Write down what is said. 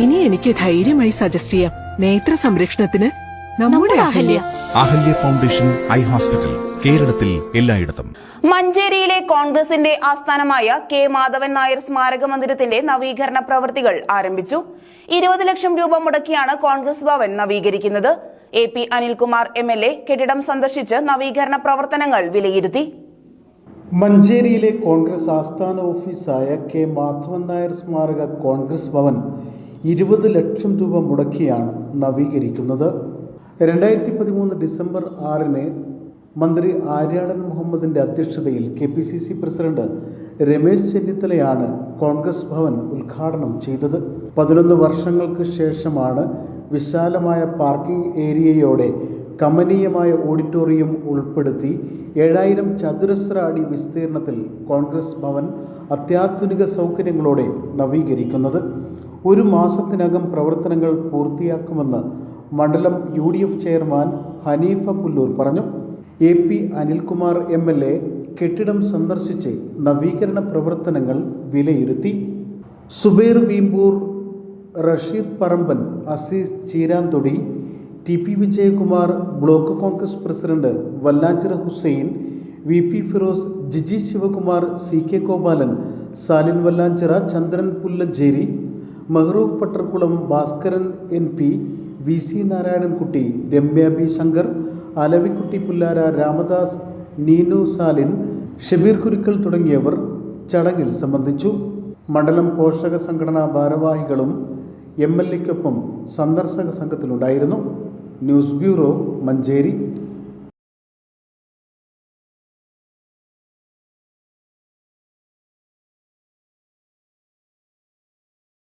ഇനി എനിക്ക് ധൈര്യമായി സജസ്റ്റ് ചെയ്യാം. നേത്ര സംരക്ഷണത്തിന് നമ്മുടെ Ahalya. Ahalya foundation eye hospital, കേരളത്തിൽ എല്ലായിടത്തും. മഞ്ചേരിയിലെ കോൺഗ്രസിന്റെ ആസ്ഥാനമായ കെ മാധവൻ നായർ സ്മാരക മന്ദിരത്തിന്റെ നവീകരണ പ്രവൃത്തികൾ ആരംഭിച്ചു. 20 ലക്ഷം രൂപ മുടക്കിയാണ് കോൺഗ്രസ് ഭവൻ നവീകരിക്കുന്നത്. AP അനിൽകുമാർ MLA കെട്ടിടം സന്ദർശിച്ച് നവീകരണ പ്രവർത്തനങ്ങൾ വിലയിരുത്തി. മഞ്ചേരിയിലെ കോൺഗ്രസ് ആസ്ഥാന ഓഫീസായ കെ മാധവൻ നായർ സ്മാരക കോൺഗ്രസ് ഭവൻ 20 ലക്ഷം രൂപ മുടക്കിയാണ് നവീകരിക്കുന്നത്. 2013 ഡിസംബർ 6 മന്ത്രി ആര്യാടൻ മുഹമ്മദിന്റെ അധ്യക്ഷതയിൽ KPCC പ്രസിഡന്റ് രമേശ് ചെന്നിത്തലയാണ് കോൺഗ്രസ് ഭവൻ ഉദ്ഘാടനം ചെയ്തത്. 11 വർഷങ്ങൾക്ക് ശേഷമാണ് വിശാലമായ പാർക്കിംഗ് ഏരിയയോടെ കമനീയമായ ഓഡിറ്റോറിയം ഉൾപ്പെടുത്തി 7000 ചതുരശ്ര അടി വിസ്തീർണത്തിൽ കോൺഗ്രസ് ഭവൻ അത്യാധുനിക സൗകര്യങ്ങളോടെ നവീകരിക്കുന്നത്. 1 മാസത്തിനകം പ്രവർത്തനങ്ങൾ പൂർത്തിയാക്കുമെന്ന് മണ്ഡലം UDF ചെയർമാൻ ഹനീഫ പുല്ലൂർ പറഞ്ഞു. AP അനിൽകുമാർ MLA കെട്ടിടം സന്ദർശിച്ച് നവീകരണ പ്രവർത്തനങ്ങൾ വിലയിരുത്തി. Zubair Veempoor, Rasheed Paramban, Azeez Cheeranthodi, TP Vijayakumar, block Congress president Vallanchira Hussain, VP Firoz, Jiji Sivakumar, CK Gopalan, Salin Vallanchira, Chandran Pullancheri, Mehroof Pattarkulam, Bhaskaran NP, VC Narayanankutty, Ramya B Shankar, Alavikutty Pullara, Ramadas, Neenu Salin, Shabeer Kurukkal തുടങ്ങിയവർ ചടങ്ങിൽ സംബന്ധിച്ചു. മണ്ഡലം പോഷക സംഘടനാ ഭാരവാഹികളും MLAക്കൊപ്പം സന്ദർശക സംഘത്തിലുണ്ടായിരുന്നു. News bureau, Manjeri.